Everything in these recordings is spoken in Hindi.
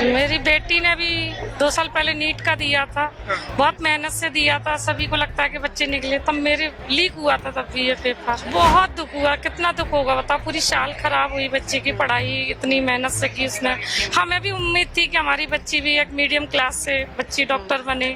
मेरी बेटी ने भी 2 साल पहले नीट का दिया था, बहुत मेहनत से दिया था। सभी को लगता है कि बच्चे निकले, तब मेरे लीक हुआ था तब भी ये पेपर। बहुत दुख हुआ, कितना दुख होगा बताओ। पूरी साल खराब हुई बच्चे की पढ़ाई, इतनी मेहनत से की उसने। हमें भी उम्मीद थी कि हमारी बच्ची भी एक मीडियम क्लास से बच्ची डॉक्टर बने,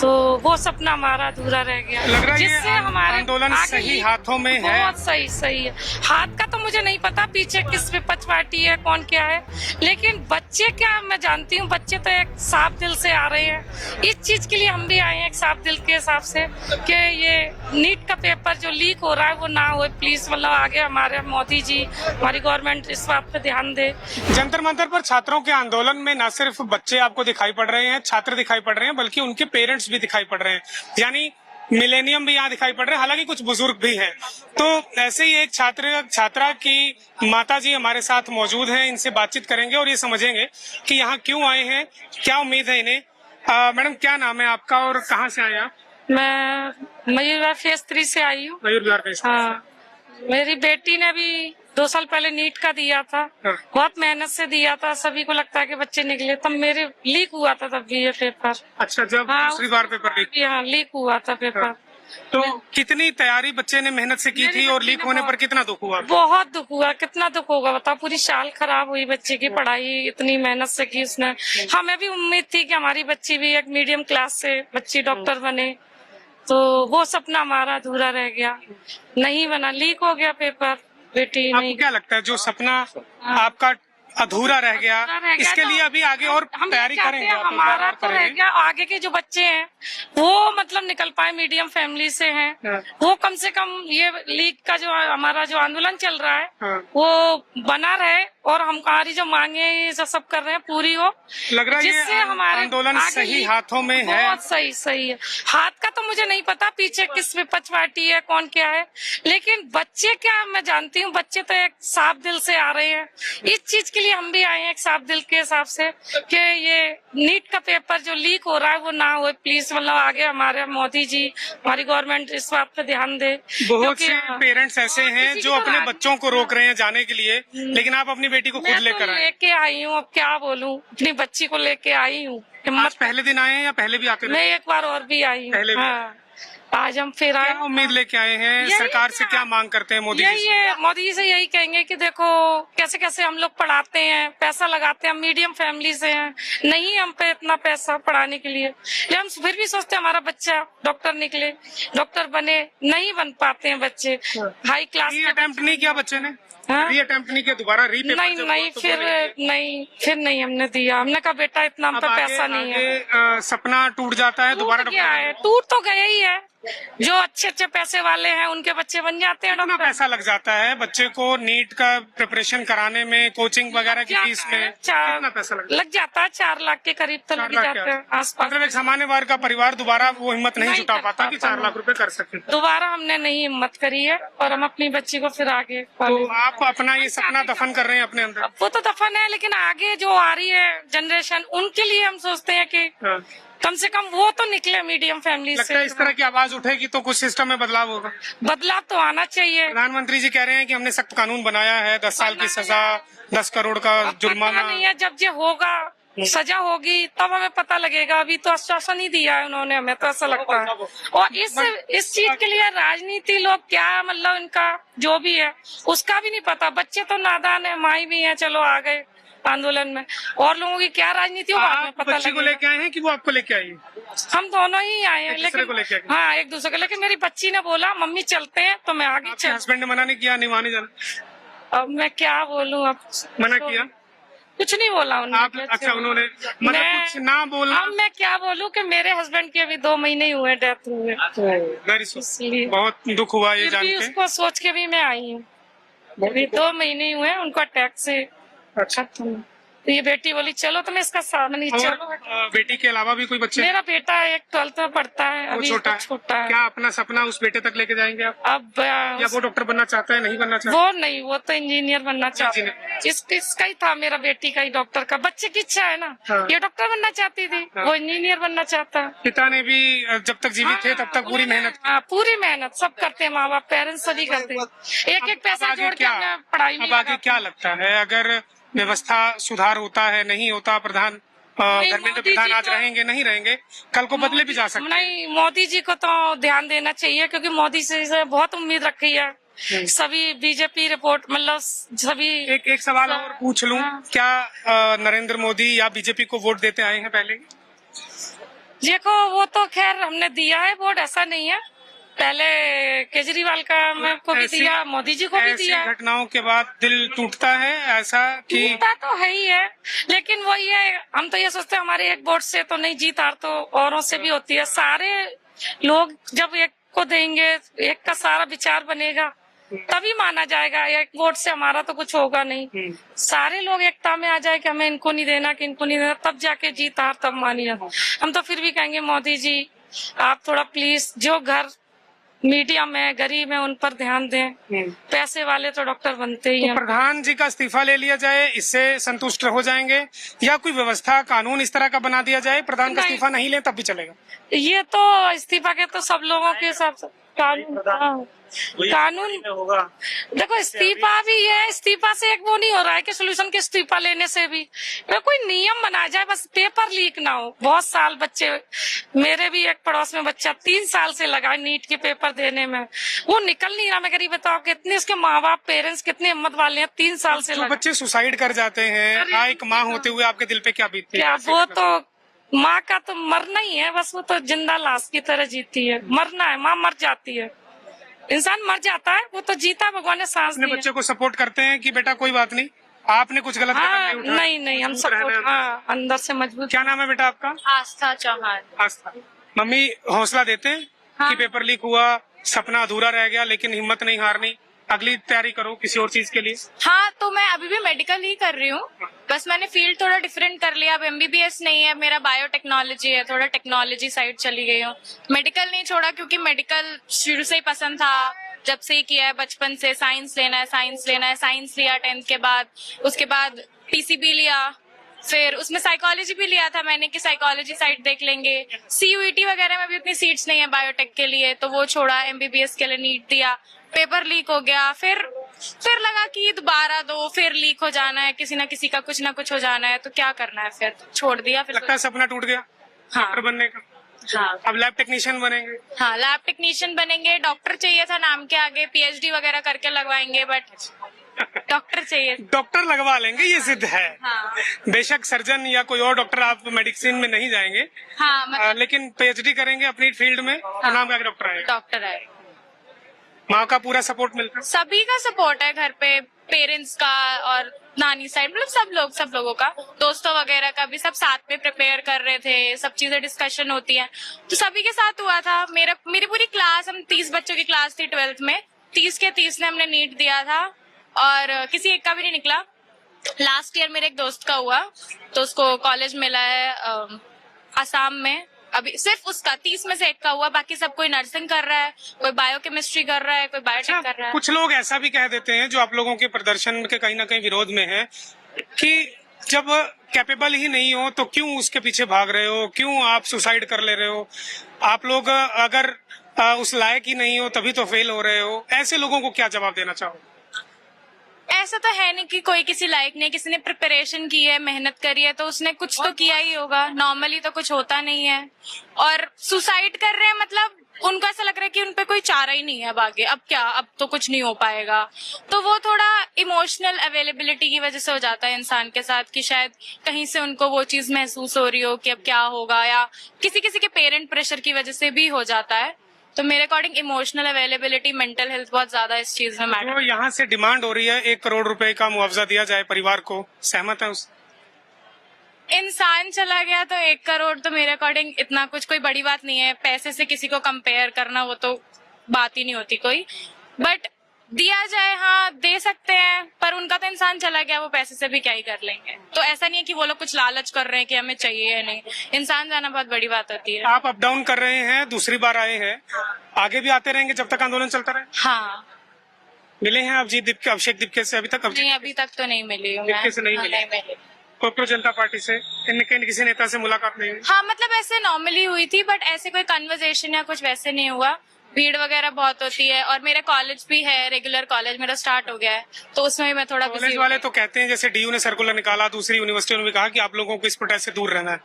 तो वो सपना हमारा अधूरा रह गया। लग रहा है जिससे ये हमारे आंदोलन आगे सही हाथों में है। बहुत सही है। हाथ का तो मुझे नहीं पता पीछे किस विपक्ष पार्टी है, कौन क्या है, लेकिन बच्चे क्या मैं जानती हूँ। बच्चे तो एक साफ दिल से आ रहे हैं। इस चीज के लिए हम भी आए हैं एक साफ दिल के हिसाब से कि ये नीट का पेपर जो लीक हो रहा है वो ना हो प्लीज। मतलब आगे हमारे मोदी जी, हमारी गवर्नमेंट इस बात पे ध्यान दे। जंतर मंतर पर छात्रों के आंदोलन में न सिर्फ बच्चे आपको दिखाई पड़ रहे हैं, छात्र दिखाई पड़ रहे हैं, बल्कि उनके पेरेंट्स भी दिखाई पड़ रहे हैं। यानी मिलेनियम भी यहाँ दिखाई पड़ रहे हैं, हालांकि कुछ बुजुर्ग भी हैं। तो ऐसे ही एक छात्रा की माता जी हमारे साथ मौजूद हैं, इनसे बातचीत करेंगे और ये समझेंगे कि यहाँ क्यों आए हैं, क्या उम्मीद है इन्हें। मैडम क्या नाम है आपका और कहाँ से आए आप? मैं मयूर फेज 3 से आई हूँ। मयूर विहार फेज। हाँ, मेरी बेटी ने भी 2 साल पहले नीट का दिया था, बहुत मेहनत से दिया था। सभी को लगता है कि बच्चे निकले, तब मेरे लीक हुआ था तब भी ये पेपर। अच्छा, जब दूसरी बार पेपर लीक? हाँ, लीक हुआ था पेपर। तो कितनी तैयारी बच्चे ने मेहनत से की थी और लीक होने पर कितना दुख हुआ? बहुत दुख हुआ, कितना दुख होगा बताओ। पूरी साल खराब हुई बच्चे की पढ़ाई, इतनी मेहनत से की उसने। हमें भी उम्मीद थी कि हमारी बच्ची भी एक मीडियम क्लास से बच्ची डॉक्टर बने, तो वो सपना हमारा अधूरा रह गया। नहीं बना, लीक हो गया पेपर। बेटी आपको नहीं। क्या लगता है जो सपना आपका अधूरा रह गया, इसके लिए अभी आगे और हम तैयारी करेंगे? हमारा तो रह गया, आगे के जो बच्चे हैं वो मतलब निकल पाए, मीडियम फैमिली से हैं, वो कम से कम ये लीग का जो हमारा जो आंदोलन चल रहा है वो बना रहे और हमारी जो मांगे जो सब कर रहे हैं पूरी हो। लग रहा है जिससे ये हमारे आंदोलन आगे सही हाथों में है। बहुत सही है। हाथ का तो मुझे नहीं पता पीछे किस विपक्ष पार्टी है, कौन क्या है, लेकिन बच्चे क्या मैं जानती हूँ। बच्चे तो एक साफ दिल से आ रहे हैं। इस चीज के लिए हम भी आए हैं एक साफ दिल के हिसाब से कि ये नीट का पेपर जो लीक हो रहा है वो ना हो प्लीज। मतलब आगे हमारे मोदी जी, हमारी गवर्नमेंट इस बात पे ध्यान दे। बहुत से पेरेंट्स ऐसे हैं जो अपने बच्चों को रोक रहे हैं जाने के लिए, लेकिन आप अपनी बेटी को खुद लेकर आए। लेके आई हूँ, अब क्या बोलूँ, अपनी बच्ची को लेके आई हूँ। आज पहले दिन आए हैं या पहले भी आते रहे? मैं एक बार और भी आई हूँ। हाँ, आज हम फिर आए। क्या उम्मीद लेके आए हैं? सरकार से क्या मांग करते हैं मोदी जी से? मोदी जी से यही कहेंगे कि देखो कैसे कैसे हम लोग पढ़ाते हैं, पैसा लगाते हैं, मीडियम फैमिली से हैं, नहीं हम पे इतना पैसा पढ़ाने के लिए, लेकिन हम फिर भी सोचते हैं हमारा बच्चा डॉक्टर निकले, डॉक्टर बने। नहीं बन पाते हैं बच्चे। हाई क्लास अटेम्प्ट नहीं किया बच्चे ने? अटेम्प्ट नहीं किया, दोबारा रीपेपर? फिर नहीं हमने दिया। हमने कहा बेटा इतना हम पे पैसा नहीं है। सपना टूट जाता है, दोबारा क्या है, टूट तो गया ही है। जो अच्छे पैसे वाले हैं उनके बच्चे बन जाते हैं कितना पैसा लग जाता है बच्चे को नीट का प्रिपरेशन कराने में, कोचिंग वगैरह की फीस में? कितना पैसा लग जाता है? 4 लाख के करीब तो लग जाते हैं आसपास। मतलब एक सामान्य वर्ग का परिवार दोबारा वो हिम्मत नहीं जुटा पाता कि 4 लाख रुपए कर सके। दोबारा हमने नहीं हिम्मत करी है और हम अपनी बच्ची को फिर आगे। तो आप अपना ये सपना दफन कर रहे हैं अपने अंदर? वो तो दफन है, लेकिन आगे जो आ रही है जनरेशन उनके लिए हम सोचते हैं कि कम से कम वो तो निकले मीडियम फैमिली से। इस तरह की आवाज उठेगी तो कुछ सिस्टम में बदलाव होगा। बदलाव तो आना चाहिए। प्रधानमंत्री जी कह रहे हैं कि हमने सख्त कानून बनाया है, 10 साल की सजा, 10 करोड़ का जुर्माना। नहीं है, जब ये होगा सजा होगी तब हमें पता लगेगा। अभी तो आश्वासन ही दिया है उन्होंने, हमें तो ऐसा लगता है। और इस चीज के लिए राजनीति लोग क्या मतलब इनका जो भी है उसका भी नहीं पता। बच्चे तो नादान है, माई भी है, चलो आ गए आंदोलन में, और लोगों की क्या राजनीति हो बाद में पता बच्ची को लेके आए हैं कि वो आपको लेके आई? हम दोनों ही आए हैं, लेकिन हाँ एक दूसरे को। लेकिन मेरी बच्ची ने बोला मम्मी चलते हैं, तो मैं आगे चल। हस्बैंड ने मना नहीं किया? नहीं मानी जाना? अब मैं क्या बोलूँ, अब मना किया? कुछ नहीं बोला उन्होंने। अच्छा, उन्होंने मतलब कुछ ना बोला? अब मैं क्या बोलूँ कि मेरे हस्बैंड के अभी 2 महीने ही हुए डेथ हुए। वेरी बहुत दुख हुआ ये जान के। उसको सोच के भी मैं आई हूँ। अभी 2 महीने ही हुए उनको अटैक से। अच्छा, तो ये बेटी बोली चलो तुम्हें इसका सामने चलो। बेटी के अलावा भी कोई बच्चे? मेरा बेटा एक 12th में पढ़ता है, अभी छोटा है। क्या अपना सपना उस बेटे तक लेके जाएंगे आप? अब या वो डॉक्टर बनना चाहता है? नहीं बनना चाहता? वो नहीं, वो तो इंजीनियर बनना चाहता है। इसका ही था, मेरा बेटी का ही डॉक्टर का। बच्चे की इच्छा है ना। ये डॉक्टर बनना चाहती थी, वो इंजीनियर बनना चाहता है। पिता ने भी जब तक जीवित थे तब तक पूरी मेहनत? पूरी मेहनत सब करते हैं, माँ बाप पेरेंट्स सभी करते हैं। एक पैसा जोड़ के पढ़ाई में। अब आगे क्या लगता है, अगर व्यवस्था सुधार होता है नहीं होता, प्रधान धर्मेंद्र मोदी प्रधान जी आज को- रहेंगे नहीं रहेंगे, कल को बदले भी जा सकते हैं। नहीं, मोदी जी को तो ध्यान देना चाहिए क्योंकि मोदी से बहुत उम्मीद रखी है सभी बीजेपी रिपोर्ट मतलब सभी। एक सवाल और पूछ लूं, हाँ। क्या नरेंद्र मोदी या बीजेपी को वोट देते आए हैं पहले? देखो वो तो खैर हमने दिया है वोट, ऐसा नहीं है। पहले केजरीवाल का मेरे को भी ऐसी- दिया, मोदी जी को भी ऐसी दिया। घटनाओं के बाद दिल टूटता है ऐसा कि टूटता तो है ही है, लेकिन वही है, हम तो ये सोचते हैं हमारे एक वोट से तो नहीं जीत, हार तो औरों से भी होती है। सारे लोग जब एक को देंगे, एक का सारा विचार बनेगा तभी माना जाएगा। एक वोट से हमारा तो कुछ होगा नहीं। सारे लोग एकता में आ जाए कि हमें इनको नहीं देना कि इनको नहीं देना, तब जाके जीत हार तब मानी जाए। हम तो फिर भी कहेंगे मोदी जी आप थोड़ा प्लीज जो घर मीडियम में गरीब है उन पर ध्यान दें। पैसे वाले तो डॉक्टर बनते ही तो हैं। प्रधान जी का इस्तीफा ले लिया जाए, इससे संतुष्ट हो जाएंगे, या कोई व्यवस्था कानून इस तरह का बना दिया जाए प्रधान का नहीं। इस्तीफा नहीं ले तब भी चलेगा? ये तो इस्तीफा के तो सब लोगों के हिसाब से कानून, हाँ, कानून होगा। देखो इस्तीफा भी है, इस्तीफा से एक वो नहीं हो रहा है कि सोल्यूशन के इस्तीफा लेने से भी कोई नियम बना जाए, बस पेपर लीक ना हो। बहुत साल बच्चे, मेरे भी एक पड़ोस में बच्चा 3 साल से लगा नीट के पेपर देने में, वो निकल नहीं रहा। मैं करीब बताओ कितने उसके माँ बाप पेरेंट्स कितने हिम्मत वाले हैं, 3 साल से जो लगा। बच्चे सुसाइड कर जाते हैं, हाँ, एक माँ होते हुए आपके दिल पे क्या बीतती है? क्या वो तो माँ का तो मरना ही है, बस वो तो जिंदा लाश की तरह जीती है। मरना है, माँ मर जाती है, इंसान मर जाता है, वो तो जीता, भगवान ने सांस अपने दी है। बच्चे को सपोर्ट करते हैं कि बेटा कोई बात नहीं, आपने कुछ गलत कदम हाँ, नहीं उठाया, नहीं हम मजबूत रहना सपोर्ट, है। हाँ अंदर से मजबूत। क्या नाम है बेटा आपका? आस्था चौहान। आस्था। मम्मी हौसला देते हैं हाँ। कि पेपर लीक हुआ, सपना अधूरा रह गया, लेकिन हिम्मत नहीं हारनी, अगली तैयारी करो किसी और चीज के लिए? हाँ, तो मैं अभी भी मेडिकल ही कर रही हूँ, बस मैंने फील्ड थोड़ा डिफरेंट कर लिया। अब एमबीबीएस नहीं है मेरा, बायोटेक्नोलॉजी है, थोड़ा टेक्नोलॉजी साइड चली गई हूँ। मेडिकल नहीं छोड़ा क्योंकि मेडिकल शुरू से ही पसंद था, जब से ही किया है बचपन से। साइंस लेना है, साइंस लेना है, साइंस लिया 10th के बाद। उसके बाद पीसीबी लिया, फिर उसमें साइकोलॉजी भी लिया था मैंने कि साइकोलॉजी साइड देख लेंगे। सीयूईटी वगैरह में भी उतनी सीट्स नहीं है बायोटेक के लिए, तो वो छोड़ा। एमबीबीएस के लिए नीट दिया, पेपर लीक हो गया, फिर लगा कि दोबारा दो, फिर लीक हो जाना है, किसी ना किसी का कुछ ना कुछ हो जाना है, तो क्या करना है, फिर छोड़ दिया। फिर लगता है सपना टूट गया डॉक्टर बनने का? हाँ अब लैब टेक्नीशियन बनेंगे? हाँ, लैब टेक्नीशियन बनेंगे। डॉक्टर चाहिए था नाम के आगे, पीएचडी वगैरह करके लगवाएंगे, बट डॉक्टर चाहिए। डॉक्टर लगवा लेंगे, ये सिद्ध है। हाँ बेशक सर्जन या कोई और डॉक्टर आप मेडिसिन में नहीं जाएंगे, हाँ, मतलब लेकिन पीएचडी करेंगे अपनी फील्ड में तो नाम का डॉक्टर आएगा। डॉक्टर है। माँ का पूरा सपोर्ट मिलता है? सभी का सपोर्ट है घर पे, पेरेंट्स का और नानी साइड, मतलब सब लोगों का, दोस्तों वगैरह का भी। सब साथ में प्रिपेयर कर रहे थे, सब चीजें डिस्कशन होती है, तो सभी के साथ हुआ था। मेरी पूरी क्लास, हम 30 बच्चों की क्लास थी 12th में, 30 के 30 ने हमने नीट दिया था और किसी एक का भी नहीं निकला। लास्ट ईयर मेरे एक दोस्त का हुआ, तो उसको कॉलेज मिला है आसाम में। अभी सिर्फ उसका 30 में से एक का हुआ, बाकी सब कोई नर्सिंग कर रहा है, कोई बायोकेमिस्ट्री कर रहा है, कोई बायोटेक कर रहा है। कुछ लोग ऐसा भी कह देते हैं जो आप लोगों के प्रदर्शन के कहीं ना कहीं विरोध में है कि जब कैपेबल ही नहीं हो तो क्यों उसके पीछे भाग रहे हो, क्यों आप सुसाइड कर ले रहे हो? आप लोग अगर उस लायक ही नहीं हो तभी तो फेल हो रहे हो। ऐसे लोगों को क्या जवाब देना चाहोगे? ऐसा तो है नहीं कि कोई किसी लायक नहीं, किसी ने प्रिपरेशन की है, मेहनत करी है, तो उसने कुछ तो किया ही होगा। नॉर्मली तो कुछ होता नहीं है। और सुसाइड कर रहे हैं, मतलब उनको ऐसा लग रहा है कि उनपे कोई चारा ही नहीं है अब आगे, अब क्या, अब तो कुछ नहीं हो पाएगा। तो वो थोड़ा इमोशनल अवेलेबिलिटी की वजह से हो जाता है इंसान के साथ, कि शायद कहीं से उनको वो चीज महसूस हो रही हो कि अब क्या होगा, या किसी किसी के पेरेंट प्रेशर की वजह से भी हो जाता है। तो मेरे according emotional availability, mental health बहुत ज्यादा इस चीज में मैटर। तो यहाँ से डिमांड हो रही है 1 करोड़ रुपए का मुआवजा दिया जाए परिवार को, सहमत है उस? इंसान चला गया तो 1 करोड़ तो मेरे अकॉर्डिंग इतना कुछ कोई बड़ी बात नहीं है। पैसे से किसी को कंपेयर करना वो तो बात ही नहीं होती कोई, बट दिया जाए, हाँ दे सकते हैं, पर उनका तो इंसान चला गया, वो पैसे से भी क्या ही कर लेंगे। तो ऐसा नहीं है कि वो लोग कुछ लालच कर रहे हैं कि हमें चाहिए या नहीं। इंसान जाना बहुत बड़ी बात होती है। आप अप डाउन कर रहे हैं, दूसरी बार आए हैं, आगे भी आते रहेंगे जब तक आंदोलन चलता रहे? हाँ, मिले हैं अभिजीत दीपके, अभिषेक दीपके से अभी तक? नहीं अभी तक तो नहीं मिली हूँ मैं। दीपके से नहीं हाँ, मिली? नहीं मिली। पॉपुलर जनता पार्टी से किसी नेता से मुलाकात नहीं हुई? हाँ, मतलब ऐसे नॉर्मली हुई थी, बट ऐसे कोई कन्वर्सेशन या कुछ वैसे नहीं हुआ। भीड़ वगैरह बहुत होती है, और मेरा कॉलेज भी है, रेगुलर कॉलेज मेरा स्टार्ट हो गया है, तो उसमें भी मैं थोड़ा कॉलेज बिजी वाले तो कहते हैं, जैसे डीयू ने सर्कुलर निकाला, दूसरी यूनिवर्सिटियों ने भी कहा कि आप लोगों को इस प्रोटेस्ट से दूर रहना है,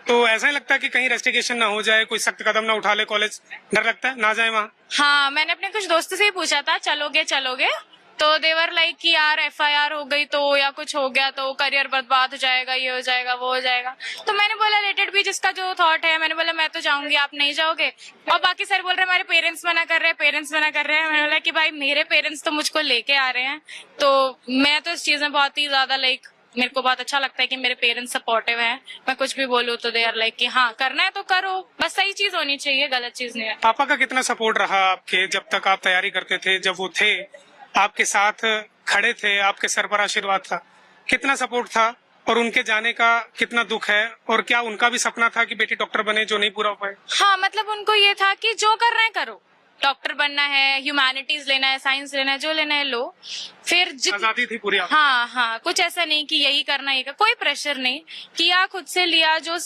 तो ऐसा नहीं लगता कि कहीं रेस्ट्रिक्शन ना हो जाए, कोई सख्त कदम ना उठा ले कॉलेज? डर लगता है ना जाए वहाँ? हाँ, मैंने अपने कुछ दोस्तों से ही पूछा था चलोगे चलोगे, तो देवर लाइक कि यार FIR हो गई तो या कुछ हो गया तो करियर बर्बाद हो जाएगा, ये हो जाएगा वो हो जाएगा। तो मैंने बोला लेटेड भी, जिसका जो थॉट है, मैंने बोला मैं तो जाऊंगी, आप नहीं जाओगे? और बाकी सर बोल रहे हैं हमारे पेरेंट्स मना कर रहे हैं, पेरेंट्स मना कर रहे हैं। मैंने बोला कि भाई मेरे पेरेंट्स तो मुझको लेके आ रहे हैं, तो मैं तो इस चीज में बहुत ही ज्यादा लाइक, मेरे को बहुत अच्छा लगता है कि मेरे पेरेंट्स सपोर्टिव हैं। मैं कुछ भी बोलूँ तो दे आर लाइक कि हाँ करना है तो करो, बस सही चीज होनी चाहिए, गलत चीज नहीं है। पापा का कितना सपोर्ट रहा आपके, जब तक आप तैयारी करते थे, जब वो थे आपके साथ खड़े थे, आपके सर पर आशीर्वाद था, कितना सपोर्ट था? और उनके जाने का कितना दुख है? और क्या उनका भी सपना था कि बेटी डॉक्टर बने, जो नहीं पूरा हो पाए? हाँ, मतलब उनको ये था कि जो करना है करो, डॉक्टर बनना है, ह्यूमैनिटीज लेना है, साइंस लेना है, जो लेना है लो। फिर आजादी थी पूरी आपको? हाँ, कुछ ऐसा नहीं कि यही करना है, कोई प्रेशर नहीं किया, खुद से लिया, जो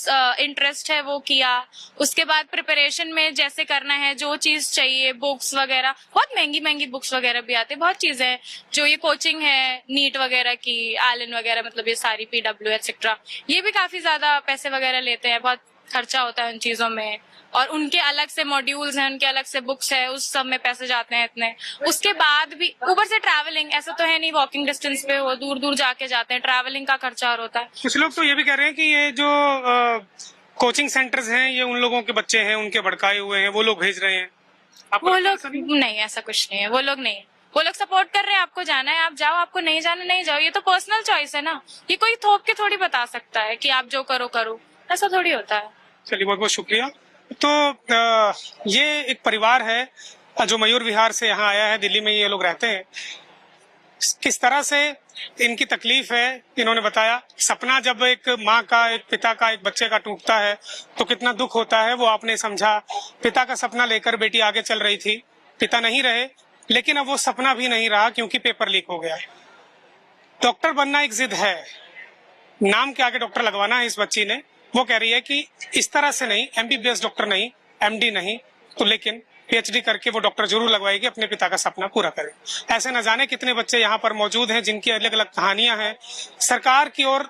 इंटरेस्ट है वो किया। उसके बाद प्रिपरेशन में जैसे करना है, जो चीज चाहिए, बुक्स वगैरह, बहुत महंगी महंगी बुक्स वगैरह भी आती है, बहुत चीजें हैं, जो ये कोचिंग है नीट वगैरह की, एलन वगैरह, मतलब ये सारी PW एक्सेट्रा, ये भी काफी ज्यादा पैसे वगैरह लेते हैं, बहुत खर्चा होता है उन चीजों में, और उनके अलग से मॉड्यूल्स हैं, उनके अलग से बुक्स है, उस सब में पैसे जाते हैं इतने। उसके बाद भी ऊपर से ट्रैवलिंग, ऐसा तो है नहीं वॉकिंग डिस्टेंस पे हो, दूर दूर जाके जाते हैं, ट्रैवलिंग का खर्चा और होता है। कुछ लोग तो ये भी कह रहे हैं कि ये जो कोचिंग सेंटर्स हैं, ये उन लोगों के बच्चे हैं, उनके भड़काए हुए हैं, वो लोग भेज रहे हैं। आपको वो लगता है लोग ऐसा नहीं? नहीं, ऐसा कुछ नहीं है, वो लोग नहीं, वो लोग सपोर्ट कर रहे हैं, आपको जाना है आप जाओ, आपको नहीं जाना नहीं जाओ, ये तो पर्सनल चॉइस है ना, ये कोई थोप के थोड़ी बता सकता है कि आप जो करो करो, ऐसा थोड़ी होता है। चलिए, बहुत बहुत शुक्रिया। तो ये एक परिवार है जो मयूर विहार से यहाँ आया है, दिल्ली में ये लोग रहते हैं। किस तरह से इनकी तकलीफ है इन्होंने बताया। सपना जब एक माँ का, एक पिता का, एक बच्चे का टूटता है तो कितना दुख होता है, वो आपने समझा। पिता का सपना लेकर बेटी आगे चल रही थी, पिता नहीं रहे, लेकिन अब वो सपना भी नहीं रहा क्योंकि पेपर लीक हो गया। डॉक्टर बनना एक जिद है, नाम के आगे डॉक्टर लगवाना है इस बच्ची ने। वो कह रही है कि इस तरह से नहीं, MBBS डॉक्टर नहीं, MD नहीं, तो लेकिन PhD करके वो डॉक्टर जरूर लगवाएगी, अपने पिता का सपना पूरा करे। ऐसे न जाने कितने बच्चे यहाँ पर मौजूद हैं जिनकी अलग अलग कहानियां हैं। सरकार की ओर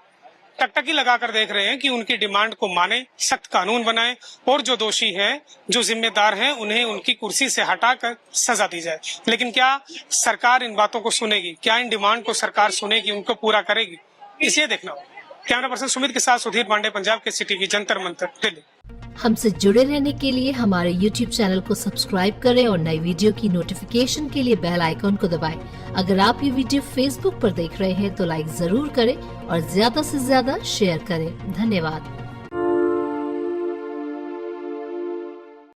टकटकी लगाकर देख रहे हैं कि उनकी डिमांड को माने, सख्त कानून बनाए, और जो दोषी हैं, जो जिम्मेदार हैं, उन्हें उनकी कुर्सी से हटाकर सजा दी जाए। लेकिन क्या सरकार इन बातों को सुनेगी? क्या इन डिमांड को सरकार सुनेगी, उनको पूरा करेगी? इसे देखना होगा। कैमरा पर्सन सुमित के साथ सुधीर पांडे, पंजाब के CTV, जंतर मंतर, दिल्ली। हमसे जुड़े रहने के लिए हमारे YouTube चैनल को सब्सक्राइब करें और नई वीडियो की नोटिफिकेशन के लिए बेल आइकॉन को दबाएं। अगर आप ये वीडियो Facebook पर देख रहे हैं तो लाइक जरूर करें और ज्यादा से ज्यादा शेयर करें। धन्यवाद।